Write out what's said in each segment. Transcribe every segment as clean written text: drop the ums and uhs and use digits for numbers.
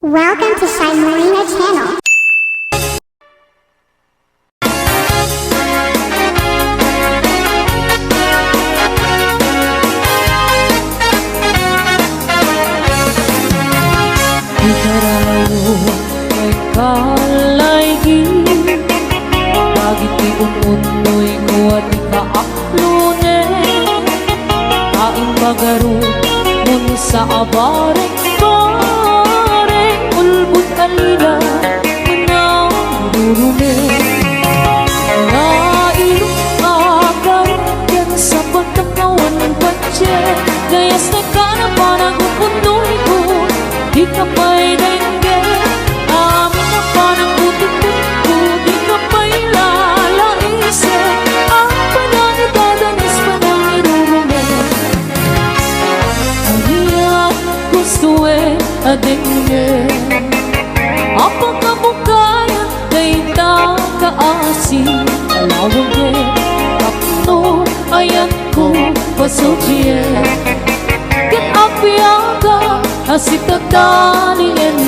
Welcome to Shine Marina Channel. Ikarayo ay kalaygi, bagit iununoy ko at ikaaklunin, kaing magaro mun sa abareng bareng, ulbut alila manarurunay. Nairong agaw yan sa pagkakawan patse, gayas na ka na parang upunoy ko, di ka pa'y dengge, amin na parang puti-puti, di ka pa'y lalaisip, ang panang itadanas, panang irurumi. Ang gusto adengge, apang kabukaya, kay takaasi, alawag takno, ayan ko, pasudye. Ket apiaga asik tatalingan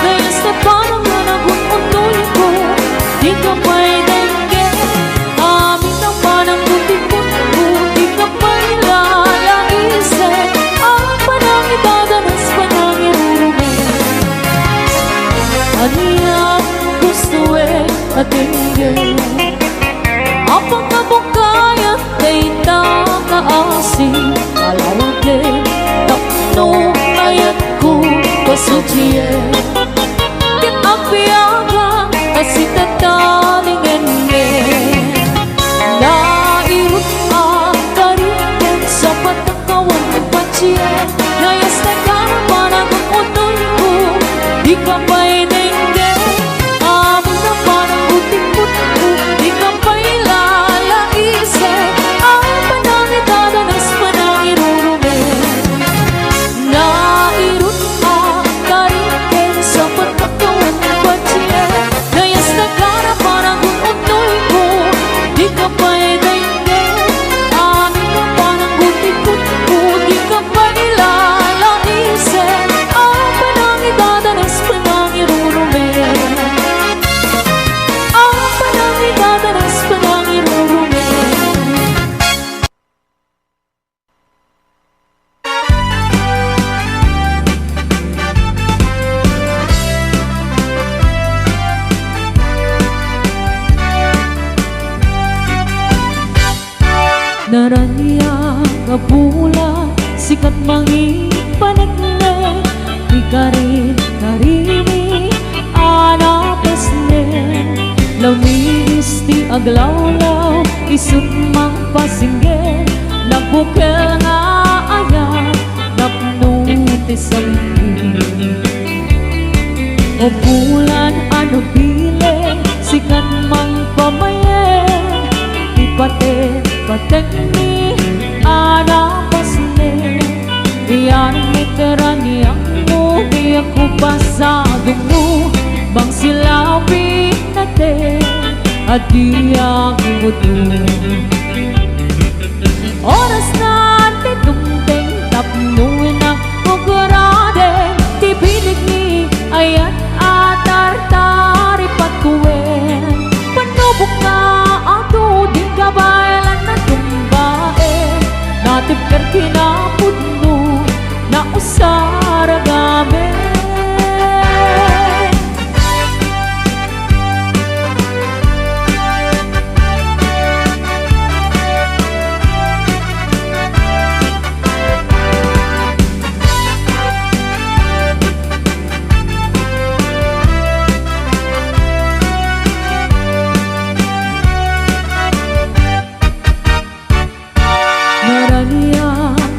gayas na parang nanagununoy ko, di ka pa'y dengge, amin na parang puti-puti ko, di ka pa'y lalaisip, ang panang itadanas, panang irurumi. Aniyang gusto adengge, apang kabukaya, kay takaasi, alawag takno, ayat ko, pasudye. Ket apiaga asik tatalingan nairut akarikan sa patakawan patse, gayas na ka na parang unoy ko, di ka pa'y dengge, amin na parang puti-puti ko, di ka pa'y lalaisip, ang panang itadanas, panang irurumi. Nairut akarikan sa patakawan patse, gayas na ka na parang unoy ko, di ka pa'y dengge, amin na parang puti-puti ko, di ka pa'y lalaisip, ang panang itadanas, panang irurumi. Ang panang itadanas, panang irurumi. Naranya kabula sikat mangi panagne, ikarin karimi anapesne, launi isti aglawlaw isut mang pasingge, nabukel nga aya napnuti sambi. O bulan ano bile sikat mang pamaye, ipate patengni anapasne, iyan meterani mo, di ako pasado mo, bang silabi nate at di ang imuto. Oras na titungteng tapnuin na kukurade, tibilig ni ayat atar-tari patuwen, panubok na ato di kabaylan na tumbae, natipker kinapudno na usaragame.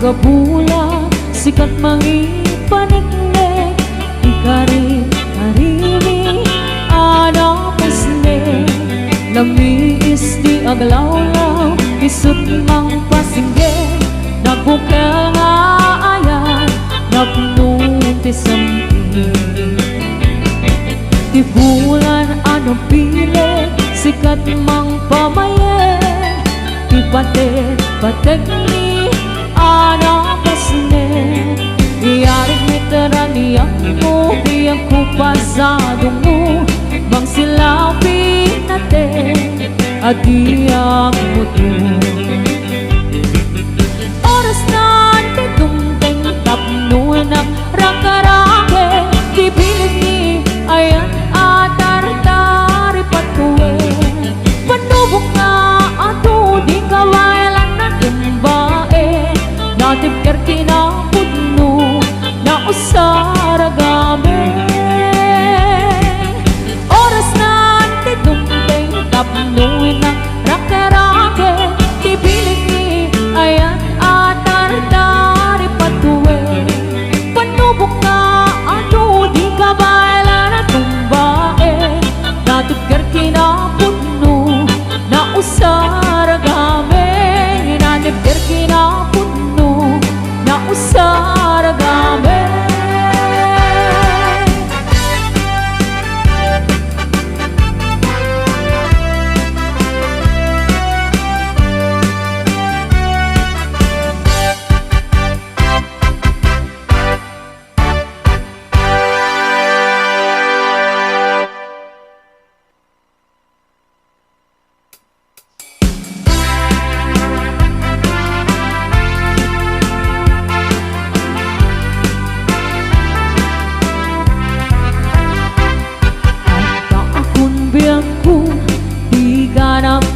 Kabula sikat mangi panikne, ikarin karimi ana Namiis di aglawlaw, isut mang pasingge, nagbukel nga ayan, napnunti sampi. Ti bulan ano pile, sikat mang pamaye, ti patek ni ana pasne. Iyarik meteran yang mo, di ako pasadong mo, bang silapin natin, adi ang muto. Oras na titungteng tapno ng rangkarake, di pilit ni ayan atar-tari patuwe. Panubok nga ato, di kawailan na timbae, natipker kinapudno, na usaragame. Oras na titungteng tapno ng rangkarake, di pilit ni ayan atar-tari patuwe. Panubok nga ato, di kawailan na tumbae, natipker kinapudno, na usaragame. Natipker kinapudno, na usaragame.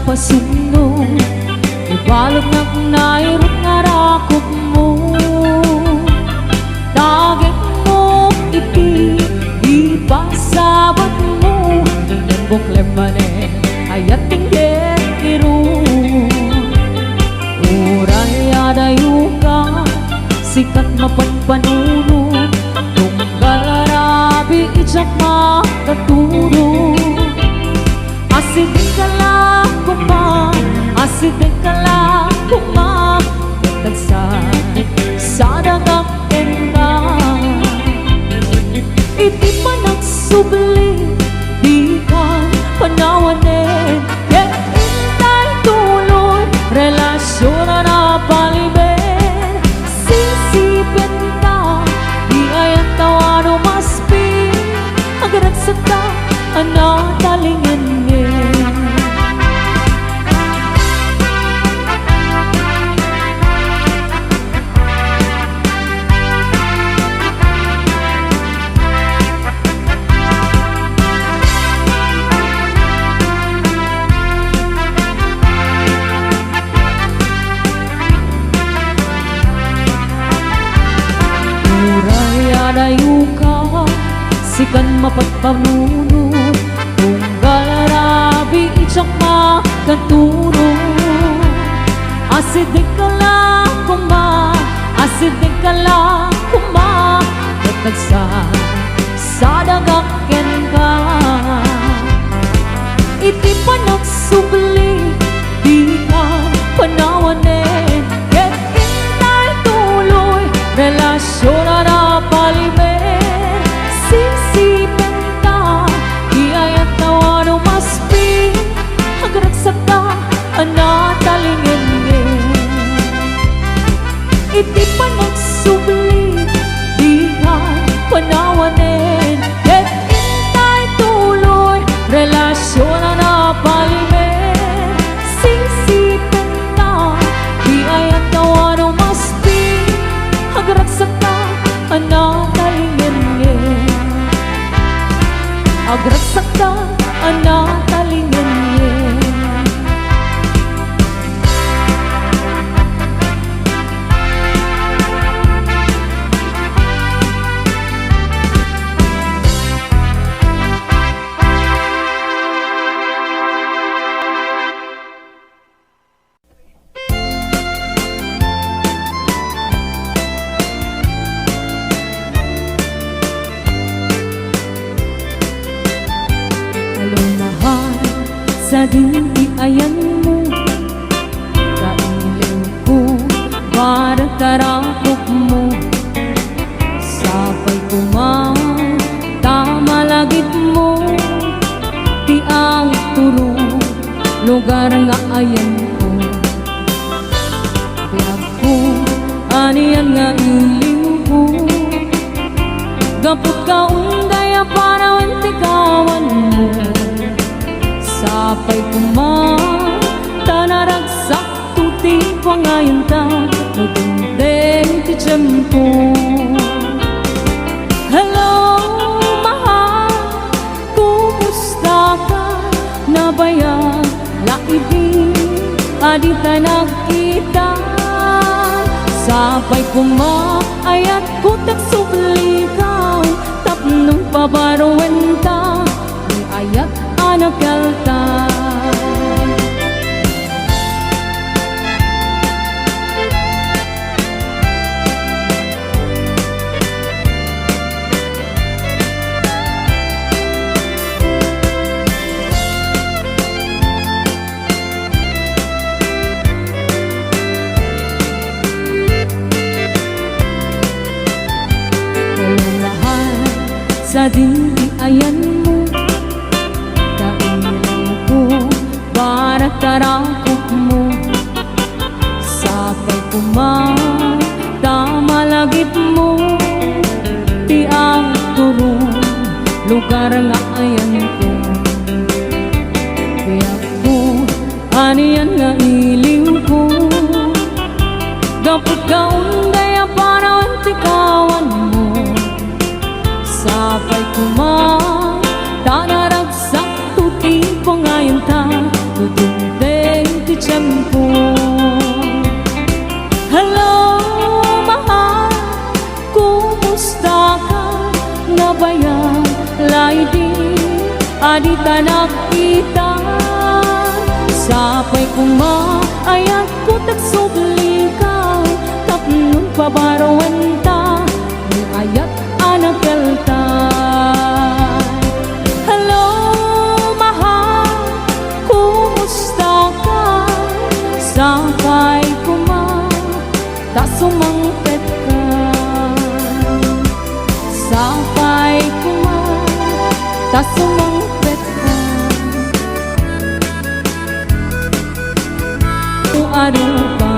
Pasuno, ibalog na nairot nga rakop mo. Tagit mo iti, ipasabat mo, nembok lemane, ayat tingget iru. Uray adayo ka, sikat mapanpanuno, tunggal arabi itsak makaturo. Asidin ka lang kuma, asidin ka lang kuma, tagsan sa dagakin ka. Iti pa nagsubli, di ka panawanin, kaya intay tuloy, relasyon na napaliben. Sisipin ka, di ayan tawa no maspi, agaragsak ka, anatalingin niya. Adayo ka, sikan mapagpanuno, tunggal arabi itsak makaturo. Asidin ka lang kuma, asidin ka lang kuma, tatagsan sa dagakin ka. Iti pa nagsubli, di ka panawanin, ket intay tuloy, relasyon na napaliben. Sisipin ka, di ayan tawa no maspi, agaragsak ka, anatalingin niya. Iti pa nagsubli, di ka panawanin, ket intay tuloy, relasyon na napaliben. Sisipin ka, di ayan tawa no maspi, agaragsak ka, anatalingin niya. Agaragsak ka, anatalingin niya. Mahal sa dindi ayan mo, kailiw ko para tarakop mo. Sapay kumang tamalagit mo, ti ang turo lugar nga ayan ko. Biyag ko aniyan nga iliw ko, gapot ka undaya para wentikawan mo. Sapay kumang tanaragsak tuti pangayon ta, nagundeng ti tiyempo. Hello, mahal, kumusta ka? Nabayag, laibig, adita nagkita. Sapay kumaayat ko tagsублikaw, tapnong pabaruwenta, di ayat anagalta. Sa dindi ayan mo, kailiw ko para tarakop mo. Sapay kumang tamalagit mo, ti ang turo lugar nga ayan ko. Kaya ko aniyan nga iliw ko, gapot ka undaya para wentikawan mo. Sapay kumang tanaragsak tuti pangayon ta, nagundeng ti tiyempo. Hello, mahal, kumusta ka? Nabayag, laibig, adita nagkita. Sapay kumaayat ko tagsублikaw, tapnon pabaruwenta, di ayat anagalta. Hello, mahal, kumusta ka? Sapay kumang tasumangpet ka. Sapay kumang tasumangpet ka. Ano ba?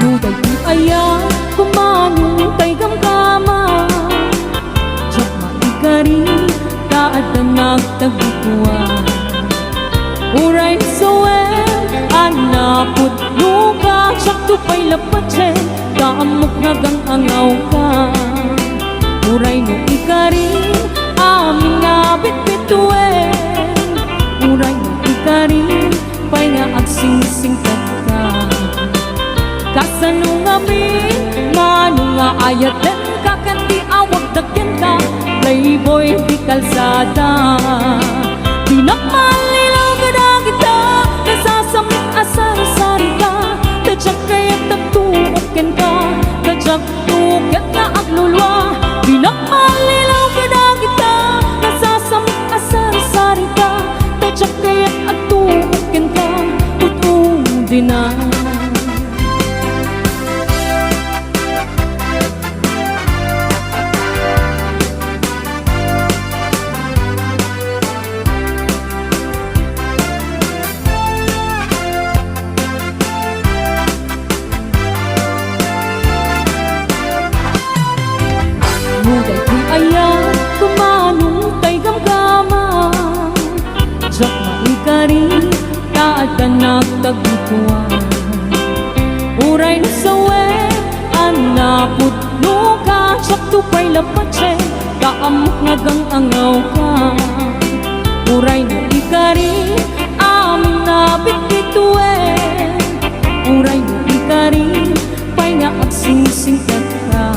Nuday di ayan kumanong tay gamgama, tiyak maikari taad na nagtagikuan. Uray suwen anapod luka, tiyak tupay lapatsen, kaamok nagang angaw ka. Uray no ikari amin nga bitbituin, uray no ikari pay nga agsingsingkat ka. Kasanong amin, manong nga ayat din ka, kandi awag dagyan ka, playboy di kalsada. Di nakmalilaw ka na kita, nasasamit asar-sari ka, tadyak kaya't nagtuokin ka, tadyak tugat na aglulwa. Di nakmalilaw ka na kita, nasasamit asar-sari ka, tadyak kaya't nagtuokin ka, tutong din na. Nuday di ayan kumanong tay gamgama, tiyak maikari taad na nagtagikuan. Uray no sawen anapod luka, tiyak tupay lapatsen, kaamok nagang angaw ka. Uray no ikari amin na bitbituin, uray no ikari pay nga agsingsingkat ka.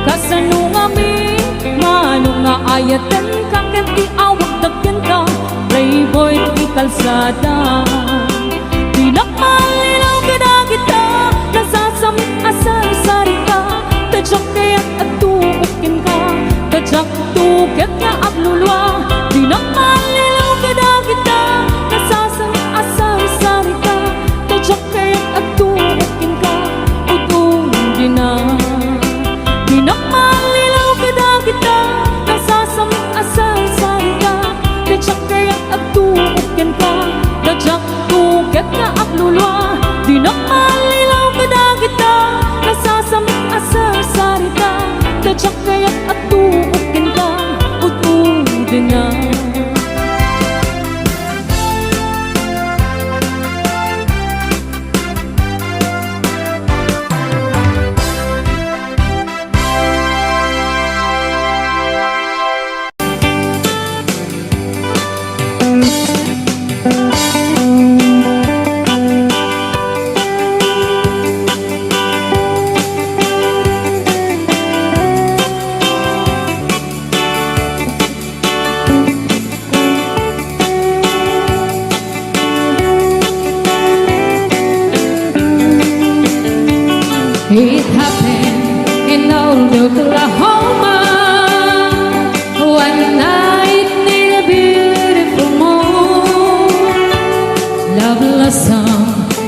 Kasanong amin Bayatan ka ket iawag dagyan ka Playboy di kalsada Pinakmalilaw kada kita Nasasamit asar-sari ka Tadyak kaya't at tuukin ka Tadyak tuket nga aglulwa Pinakmalilaw kada kita Nasasamit asar-sari ka Tadyak kaya't at tuukin ka Utungin na Pinakmalilaw kada kita Nasasamit asar-sari ka Tadyak kaya't at tuukin ka Tadyak tuket nga aglulwa Pinakmalilaw kada kita Nasasamit asar-sari ka Tadyak kaya't at tuukin ka Utungin na It happened in old Oklahoma One night in a beautiful moon Love blossom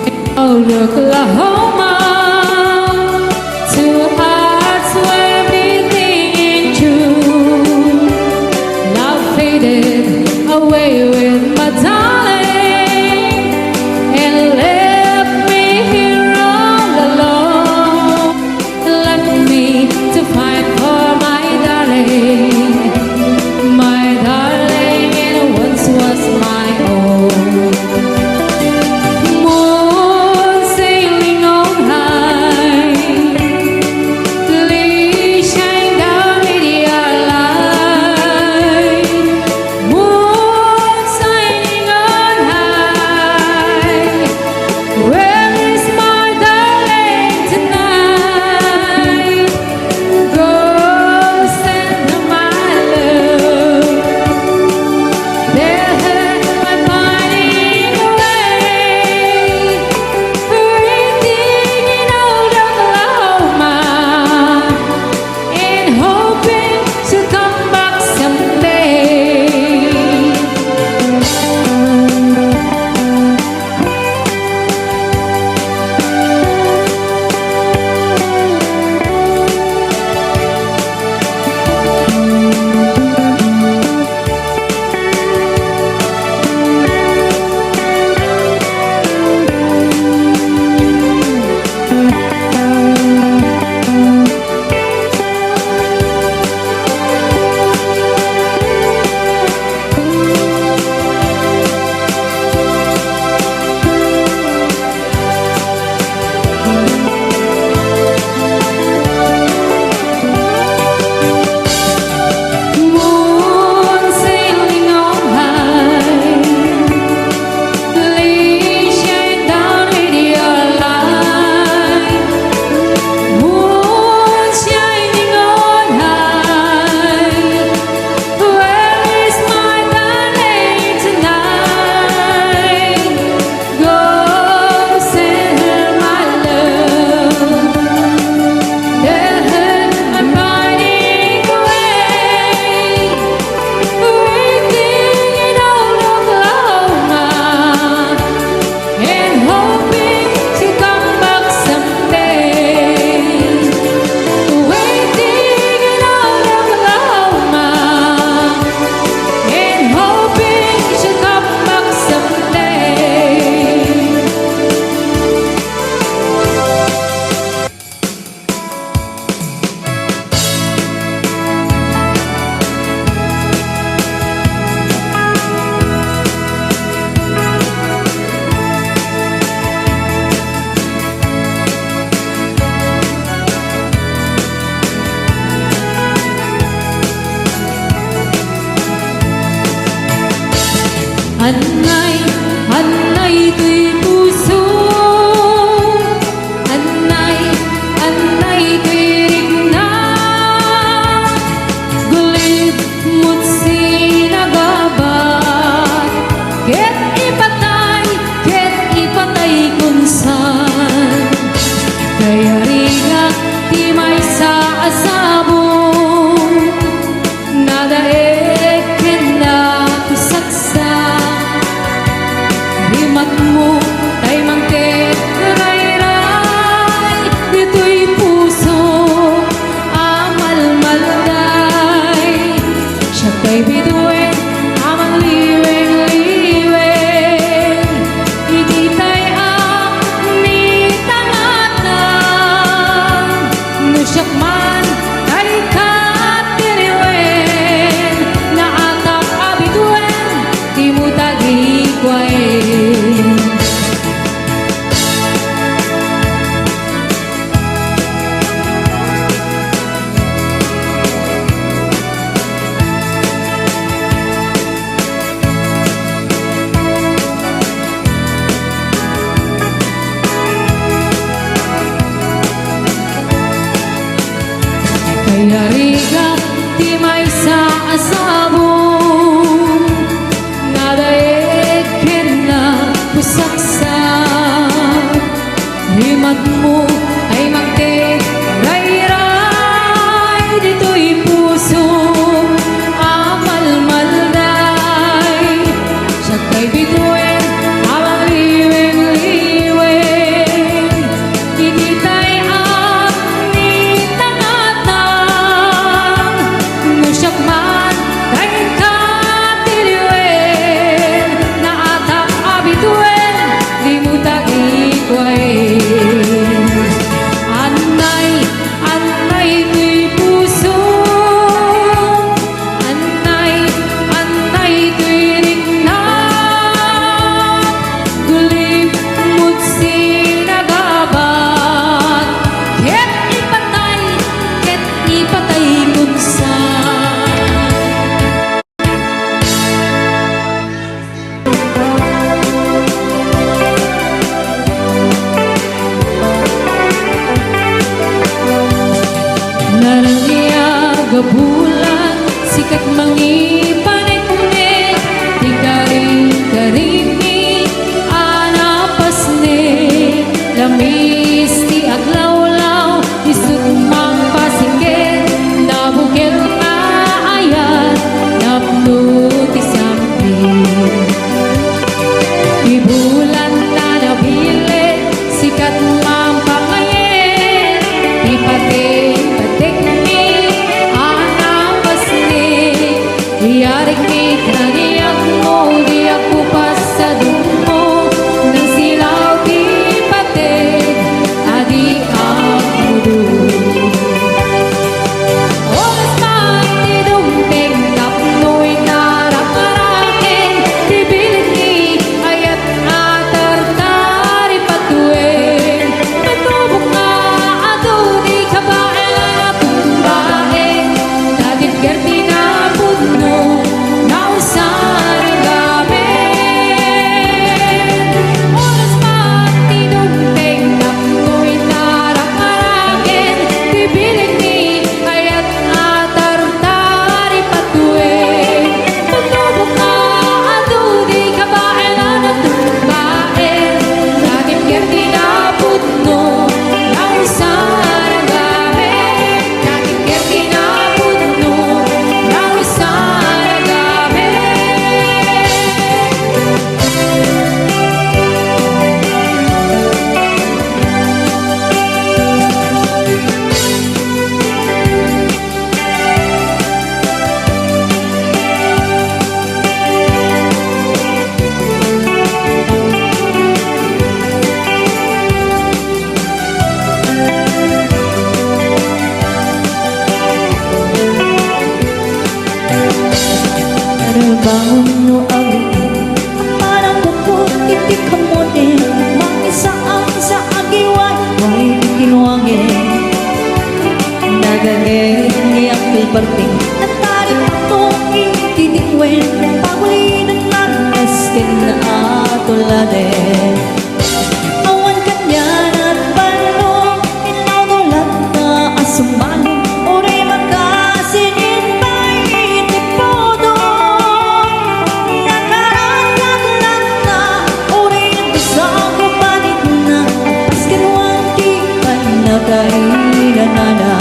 in old Oklahoma Two hearts were beating in June Love faded away with my darling And left me here all alone Left me to fight for my darling and once was my own Moon sailing on high Please shine down with your light Moon shining on high Where is my darling tonight? Go send my love They'll hurt my pining away Breathing in old Oklahoma And hoping to come back someday Moon sailing on high Please shine down with your light Moon shining on high Where is my darling tonight? Go send her my love They'll hurt my pining away Waiting in old Oklahoma And hoping to come back someday Waiting in old Oklahoma And hoping to come back someday Anay tuy puso Anay tuy rigna Gulit mo Yariga ti may sa asabong nadaig na pusaksak himad mo ay magtiray-ray dito'y puso amal-malday siya kay bituin abang liwing-liwing kititay ang nitangatang musyak man kay katiliwin na atap abituin di mo tagikway anay anay to'y puso anay anay to'y ringnap gulip mo't sinagabat ket ipatay mo't sa Narangya gabulan sikat mangipanik-nik di karing-karingi anapasnik lamis ti aglawlaw di sugmang pasikit nabukil nga ayat napno ti sampit ibulan na nabilit sikat mampangayit ipatik-patik ni anapasnik iyarik ni kaniyag mo di ako pasadong mo nang silaw di patik adi ako oras man ti dumping kapnoy naraparakin ti bilit ni ayat atar-tari patuin matubok na ato di kabae tumbae datit gerti na pudno nausan gamit oras man ti dumping kapnoy naraparakin ti bilit ni ayat atar-tari patuin matubok na ato di kabae tumbae datit gerti na pudno nausan gamit datit gerti na pudno nausan gamit Bangon no agin parang bukod titik kamutin mag-isa ang sa agiwan way kinuwangin nagagay niyang pilparting natarik itong ititikwin pagulinan ng askin na atuladen awan kanyan at balong inaunulat na asumalo uri magkasinin pa'y itipodo nakaraglag lang na uri nagdasang upanit na paskinwang kipan na kainanana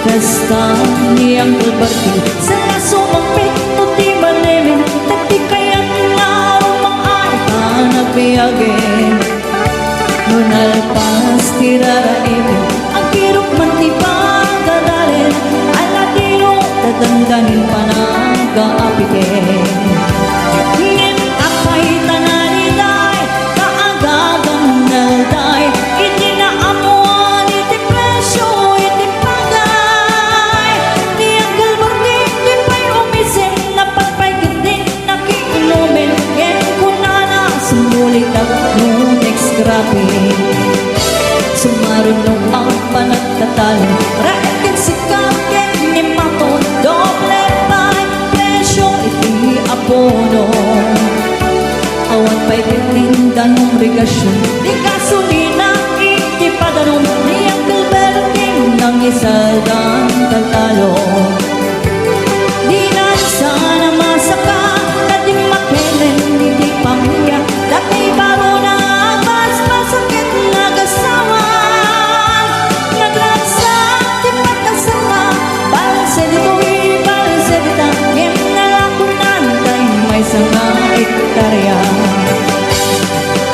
Kastam niyang kulbarti sa nasumang pito di malimin Tagdi kaya't nga umang-ay panagpiyagin Nunalpas tiraraibin ang kirok man di pagdadalin Aladino tatandanin pa ng kaapitin Ngin apay tananiday kaagagang nalday Iti na amuan iti presyo iti pagay Niyang galbarti di pa'y umisin napagpagindin nakiinumin Yen kunana sumulit ang nunex grabe Sumarunong ang panagtatalo Raigin si Kapten ni Maton Doble pa'y presyo iti apono Awan pa'y titinda ng regasyon Di gasolina iti padanon Niyang galbarti nang saldan tagtalo. Di na sana masaka, dati makailan hindi pamilya, dati baro na mas masakit nagasawan. Nagragsak, di magkasama, balse di tuwi, balse di tangin, nalakunan tayo may sanga ektarya.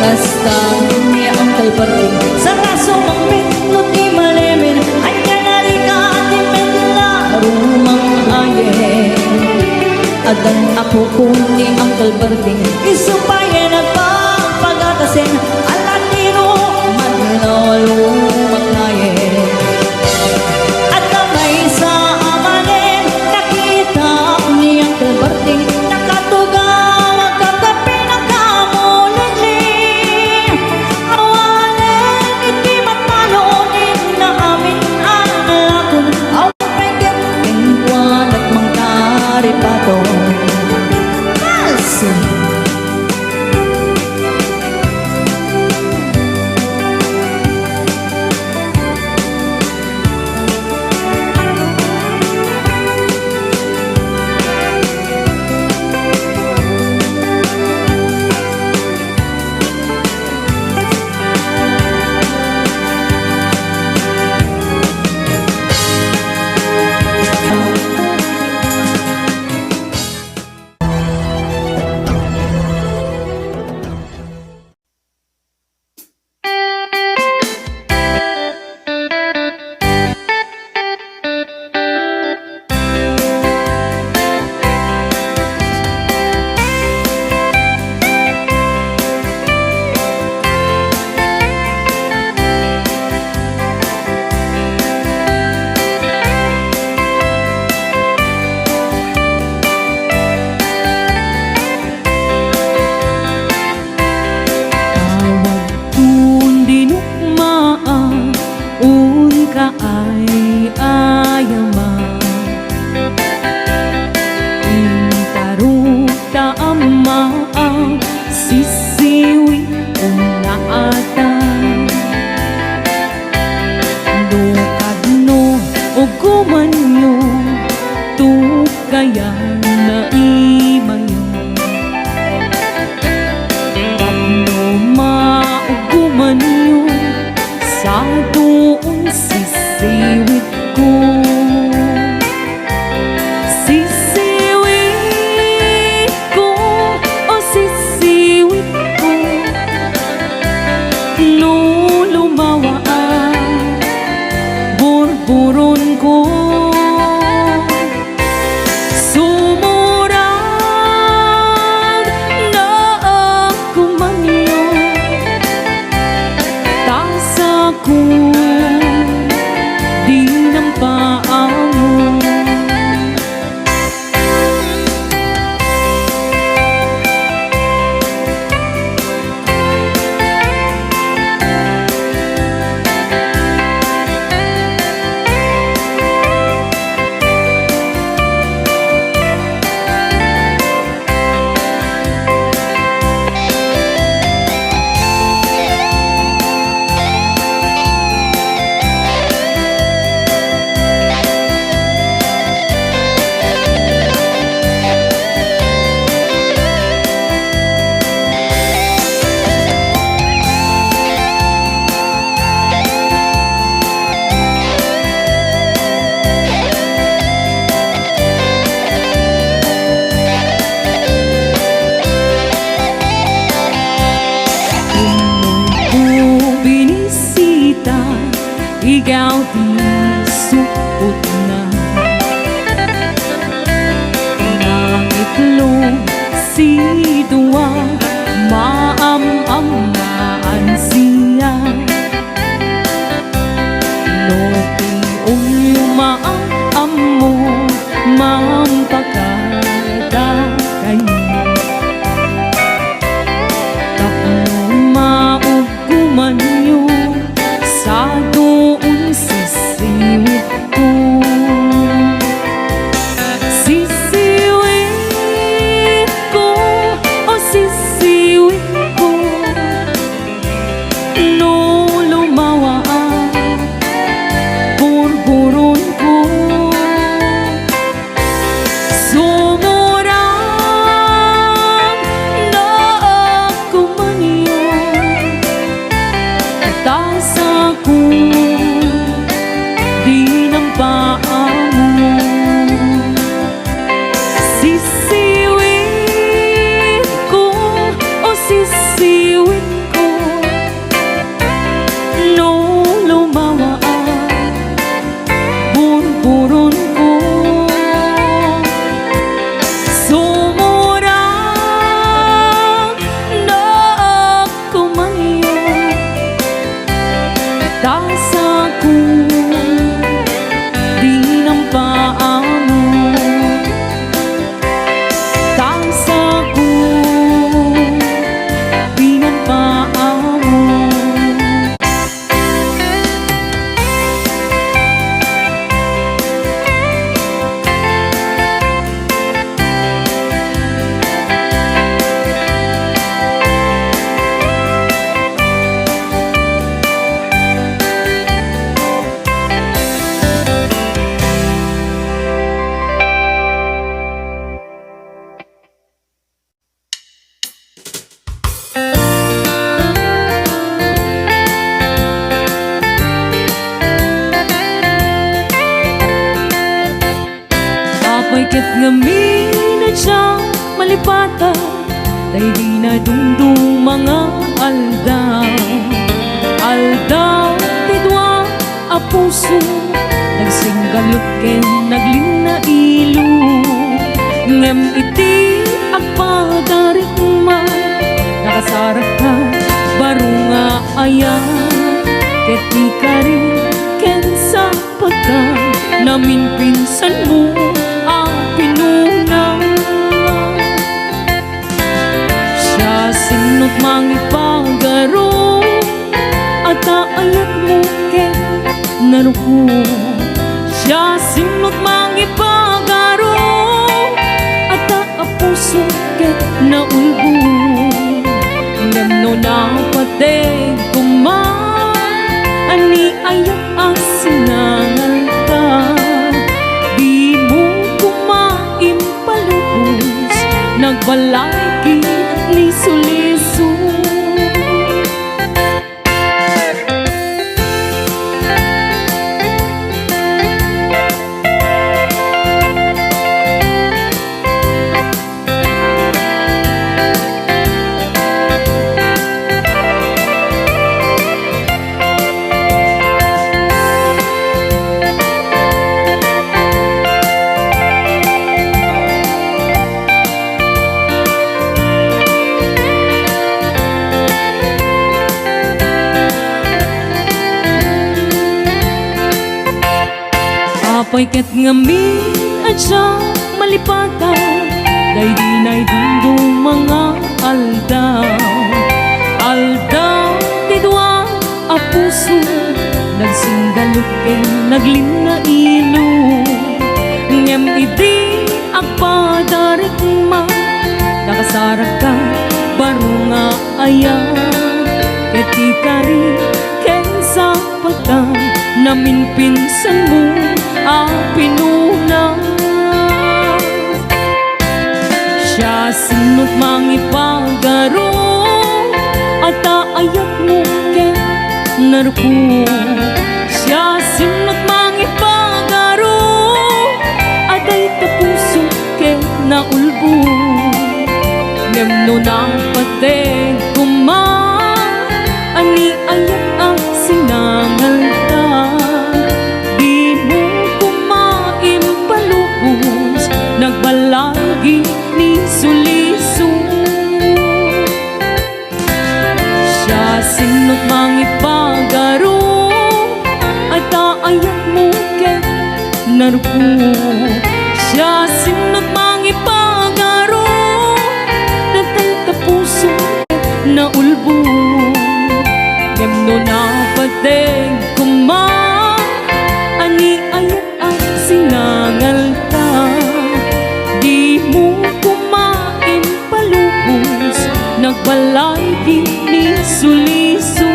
Kastang ni Uncle Barting, sa raso mang pinot di malimin, ay kanarika di medlaro mang aye. Adan ako kung ni Uncle Barting, isupayan na pagpagatasin, alatino madlalo makaye. At kamay sa amanin, nakita ni Uncle Barting, nakatugaw ang kagabi na kamuligling. Awanin, hindi matalonin na amin ang lakon, aw pagkat kingwan at mangkaripato. Yes! Kaya na imayo Tapno mauguman nyo sa doon sisiwit ko. Sisiwit ko, o sisiwit ko, no lumawa ang burburon ko. So Apoy ket ngamin at siyang malipatan, tay di na dungdung mga aldaw. Aldaw tidwa a puso, nagsinggalot ken naglina ilo. Ngem iti agpadarik man, nakasarak ka baro nga ayan. Ket ikari ken sa pagka namin pinsan mo ang pinuna. Siya sinot mangipagaro at aayat mo ken naruko. Siya sinot mangipagaro at aapuso ken naulbo. Ngano na patay kuman, ani ayat ang sinangal ka. Di mo kumaimpalubos, nagbalaki ni suliso. Apoy ket ngamin at siyang malipatan, day di na'y dundong mga aldaw. Aldaw tidwa a puso, nagsinggalot ken naglina ilo. Ngem idi agpadarik man, nakasarak ka baro nga ayan. Ket ikari ken sa pagka namin pinsan mo ang pinuna. Siya sinot mangipagaro at aayat mo ken naruko. Siya sinot mangipagaro at ay tapuso ken naulbo. Ngem nang patay kuman, ani ayat ang sinangal ka. Di mo kumaimpalubos, nagbalagi ni suliso. Siya sinot mangipagaro at aayat mo ken naruko. Siya sinot mangipagaro at ay tapuso na ulbo. Ngem na patay kuman, ani ayat ang sinangal ka. Di mo kumaimpalubos, nagbalagi ni suliso.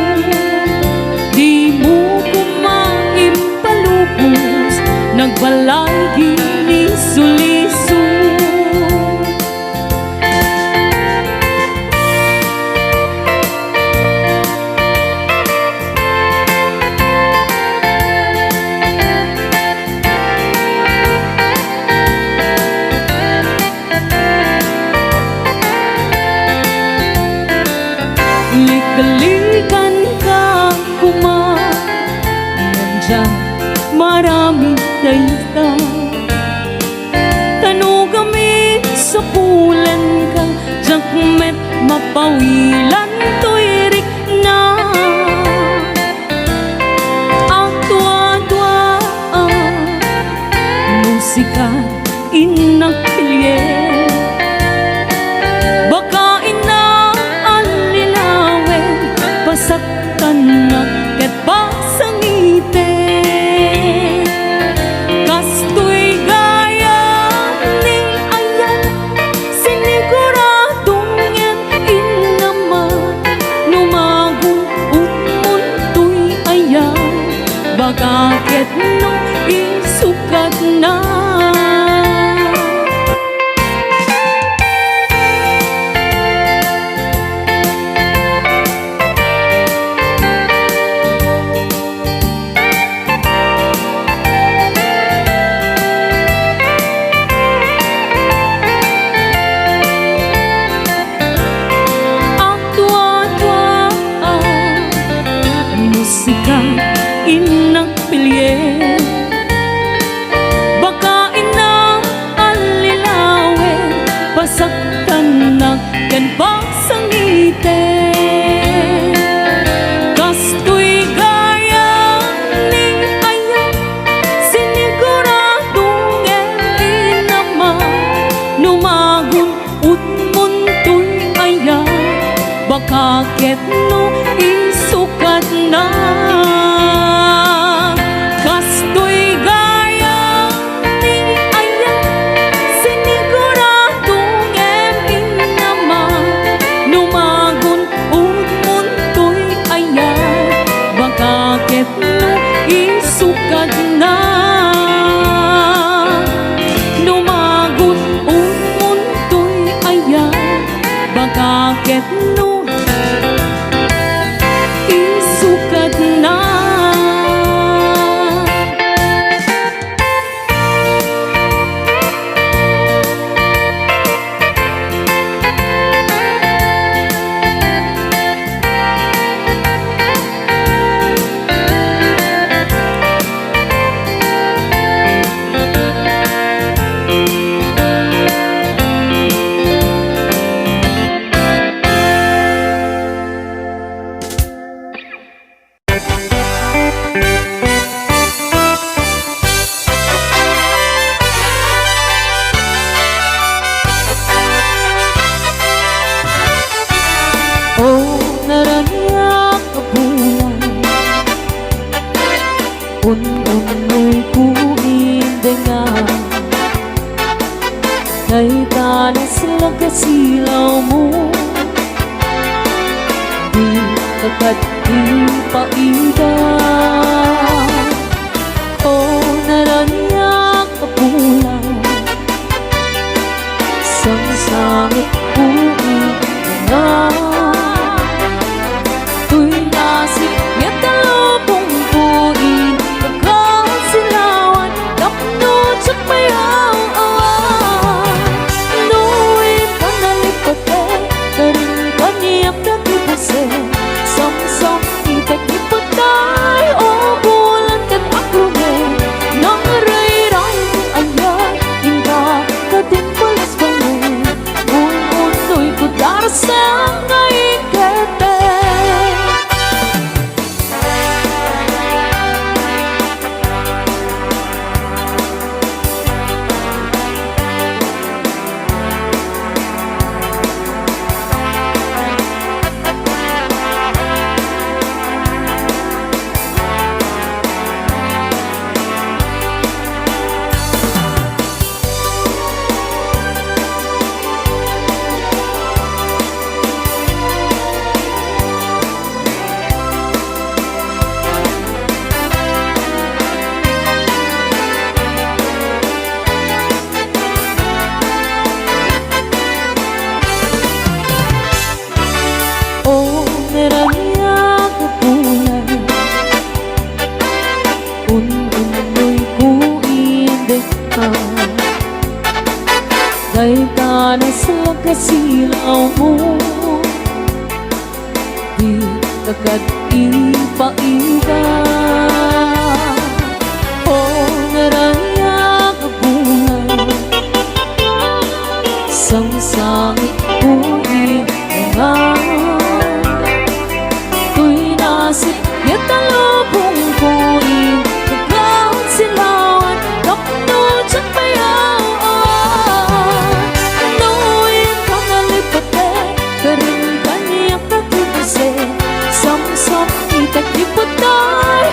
Di mo kumaimpalubos, nagbalagi ni suliso. Likalikan ka kuman, nandiyan maraming dayta. Tanugami sa pulan ka, jakmet mapawilan tuirik na. Ang tuwa-tuwa musika inakilye. Baka saktan na ket pasangite. Kastoy gaya ning ayan, siniguradong yan inaman. Numagun utmuntoy ayan, baka ket no isukat na. bakit no isukat na kastoy gaya ni ayan siniguradong emin naman numagun munto'y ayan bakit no isukat na numagun munto'y ayan bakit no isukat na. Oh, naraniyak ka bulan un-unoy kuindengan Kay tanas lang kasilaw mo Di kakat ipaida Oh, naraniyak ka bulan Sang-sangit kuindengan Kay tanas lang kasilaw mo Di agad ipaida Oh, naraniyak ka bulan Sang-sangit kuindengan Tuy nasip yatalubong kuin Kagawad silawan Kapno tsak bayaw Sam-sam itak ipatay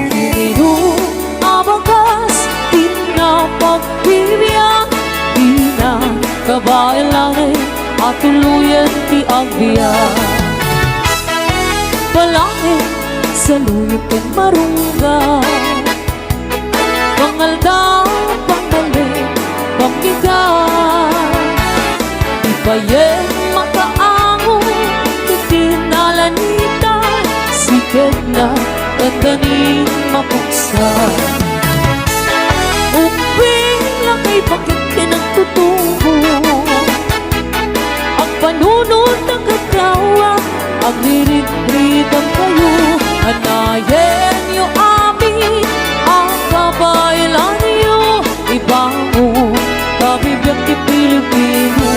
Kiniru abagas pinapagbibiyak di na kabailangan at tuluyan ti agbiyak. Palangit sa luyot kang marungga, pangalda, pangmali, pamigat. Ibayeng makaango, itinalanita, sikat na tataning mapuksa. Uping lakay bakit pinagtutubo, ang panunod ng kagawa, ang lirit-ritang kayo, anayen niyo amin, ang kabailan niyo, ibango, kabibiyang di Pilipino.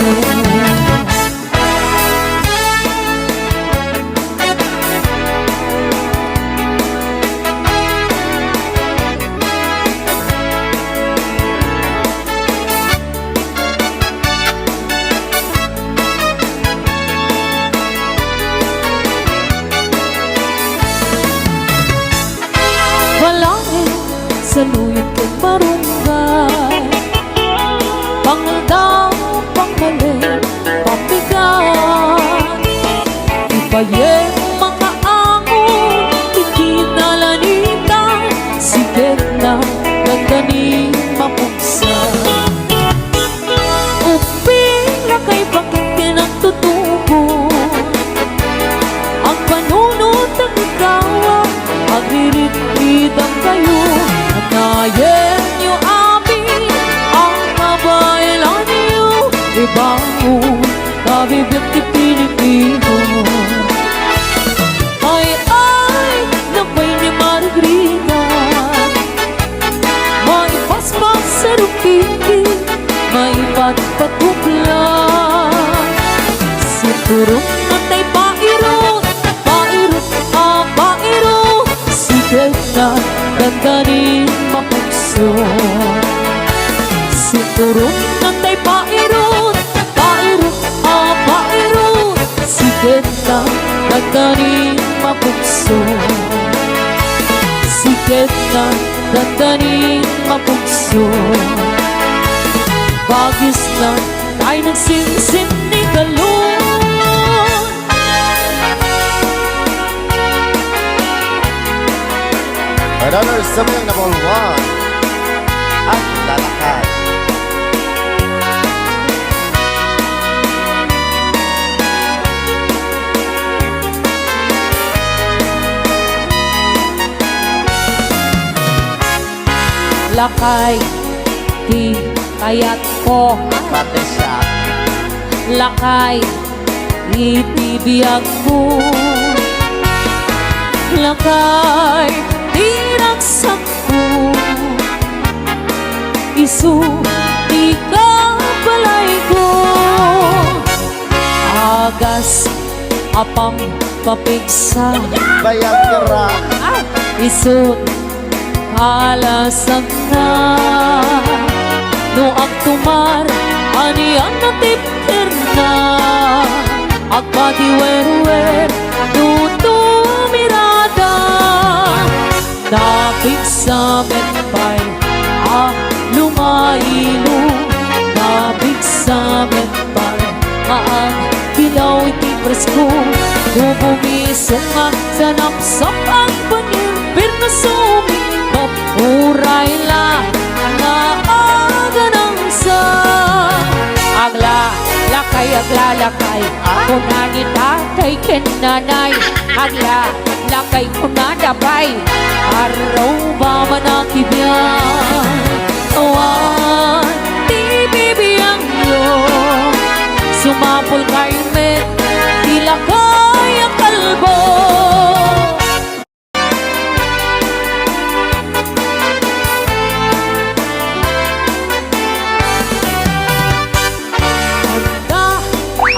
Balangin sa luyot kang marunggay, pangaldaw, pangmali, pambigat. Ibayeng makaango, ikinalanita, sigat na gaganing mapugsa. Uping lakay bakit pinagtutubo, ang panunod ng ikawa, agririt-ritang kayo, anayen niyo amin, ang kabailan niyo, ibango, kabibiyang di Pilipino. Ay, nabay ni Margarita, may paspas sa rupiki, may patpatuklan, siturong natay pairot, pairot, pairot, sigat na dandanin mapugso. Siturong natay pairot, pairot, pairot, sigat na dandanin mapugso. Sigat na dandanin mapugso. Bagis na tayo nagsimsim ni Galon. Another Samayang number 1 at Lalakad. Lakay, di kayat ko. Pati siya. Lakay, itibiyag ko. Lakay, tinaksak ko. Isu, di ka balay ko. Agas, apang papigsa. Bayang kira. Isu, alasag na. No ang tumar, aniyan na tipter na. Agpatiwer-wer, tutumirada. Napig sa menpay, lumailo. Napig sa menpay, kilaw iti presko. Bubumisong nga sa napsap ang panimpir na sumi. Mapuray la nga aga ng sa agla, lakay, agla, lakay. Kunani tatay kenanay, agla, lakay kunadabay. Araw ba manakibyan, awan, di bibiyang yo. Sumapol kay met, tila kaya kalbo.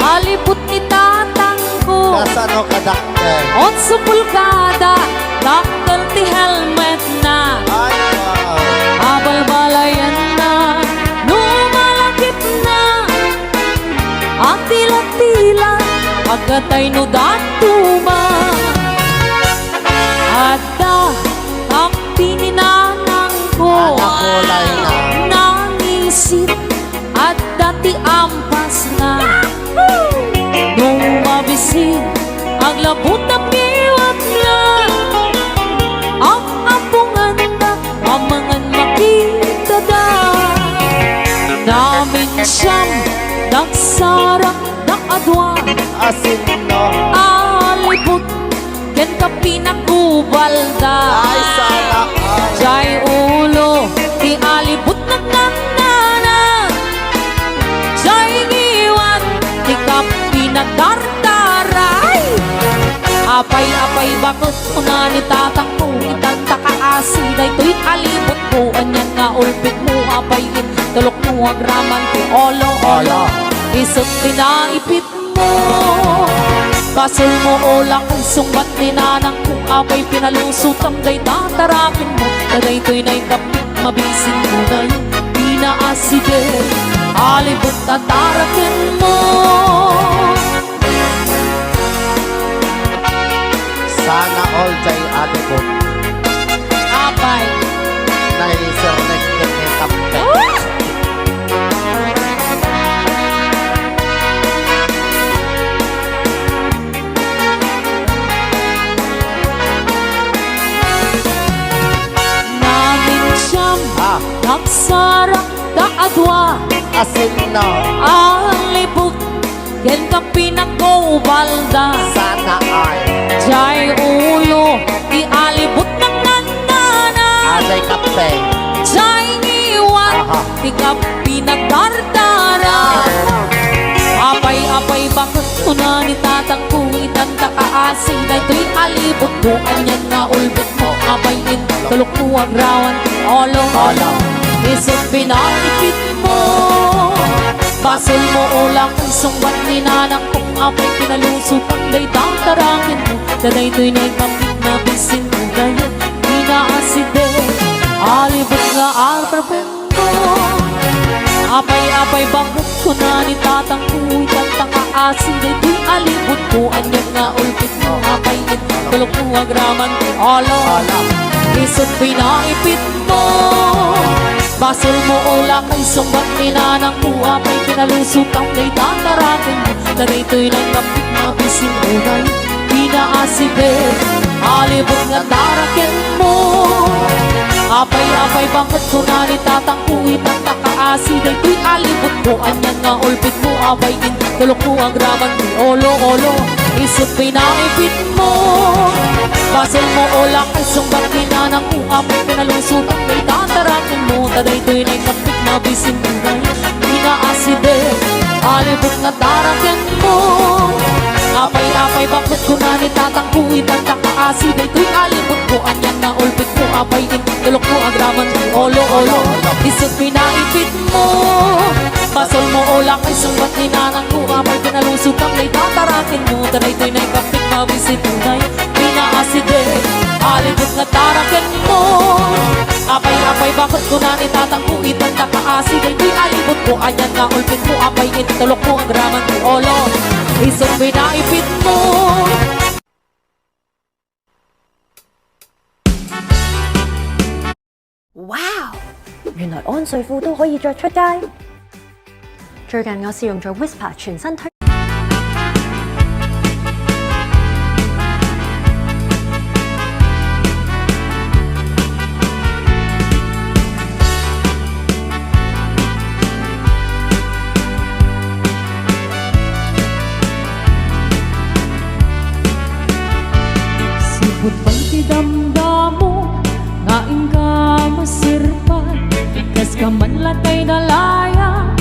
Alipot ni tatang ko, Nasaan o kadakter? 8 pulgada, daktal ti helmet na. Ay, wow. Abal-balayan na, lumalakip na. Ang tila-tila, agkatay no datuma. Ada ang pininanang ko Anak kulay na. nangisip at dati ampas na nung mabisin ang labot na piwat na ang ampungan na amangan makita da namin siyang nagsarang nakadwa Asin no. alibot ken ka pinakubalda Ay sana all. jay ulo di alibot na nanana jay giwan di ka pinadardaray apay bakit una ni tatang ko itanta ka asiday to'y alibot ko anyan nga ulpit mo apayin tulok mo agraman ko olo isot pinaipit mo basol mo ulang kung sungbat ni nanang kung apay pinalusot ang day tatarakin mo taday to'y naikapit mabisin mo na yung pinaaside alibot tatarakin mo Sana all jay alibot. apay Naisir nagkit ni kape. namin siyang Ah, nagsarang kaadwa asin no. alibot ken ka pinakubalda Sana all. jay ulo di alibot ng nanana Ajay kape. jay iwan Aha. di ka pinagdardara apay bakit una ni tatang ko itanta ka asin na ito'y alibot mo anyan nga ulbit mo apayin tulok mo agrawan olo isot pinalipit mo basol mo ulang kung sungbat ni nanang kung apay pinalusot ang day tatarangin mo taday to'y naikapit na bisin mo ngayon inaaside alibot nga arpapin mo apay bakit ko na ni tatang kuy kanta ka aside to'y alibot mo anyan nga ulpit mo apayin tulok mo agraman olo isot pinaipit mo basol mo ula kay sumbat ni nanang kuha may pinalusot ang day tatarakin mo taday to'y nagkapit mabisin mo ngayon pinaaside alibot nga tarakin mo apay bakit ko na ni tatang kuy kanta ka aside to'y alibot mo anyan nga ulpit mo apayin tulok mo agraman olo isot pinaipit mo basol mo ula kay sumbat ni nanang kuha may pinalusot ang day tatarakin mo taday to'y naikapit na bisin mo ngayon pinaaside alibot nga tarakin mo apay bakit ko na ni tatang kuy kanta ka aside to'y alibot mo anyan nga ulpit mo apayin tulok mo agraman olo isot pinaipit mo basol mo ula kay sumbat ni nanang kuha may pinalusot ang day tatarakin mo taday to'y naikapit na bisin mo ngayon pinaaside alibot nga tarakin mo apay bakit ko na ni tatang kuy kanta ka aside to'y alibot mo anyan nga ulpit mo apayin tulok mo agraman olo isot pinaipit mo Wow！原來安睡褲都可以着出街。最近我試用咗 Whisper 全身推。Sipot pang tidamdamo ngaing ka masirpan kas ka man latay dalaya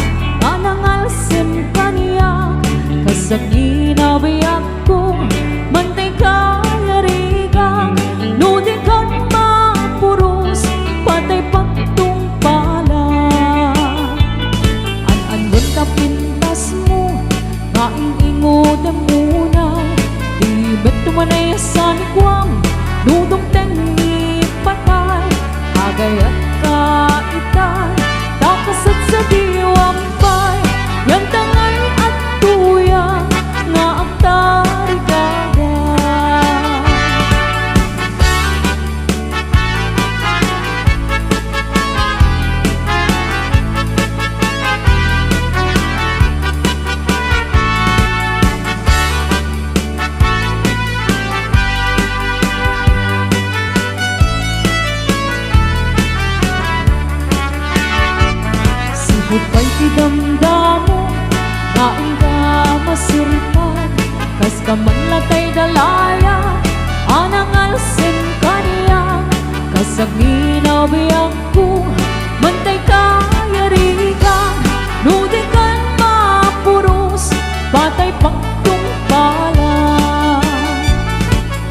anangal sim kaniya kasag ginabiyak ko mantay ka yarigang nudin kan mapuros patay pagtungpala an-anyon ka pintas mo ngaing ingodem muna di beto manay sa nikwang nudong tengi patay agayat ka itay takasat sa diwampay yan tangay at tuya nga ang Upay tidamdamo Naing ka masirpan Kas ka man latay dalaya Anang alsin kaniya Kasag ninabiyang ko Mantay ka yarigan Nudi kan mapuros Patay pagtung pala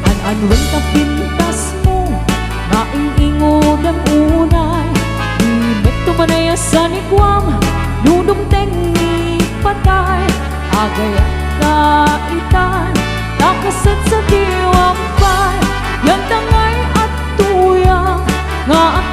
An-anwen ka pintas mo Naing ingodam unay Imet tumanaya sa nikwam Nudum tengi patay Agay kaitan Takasat sa diwampay Yang tangay at tuyang Nga at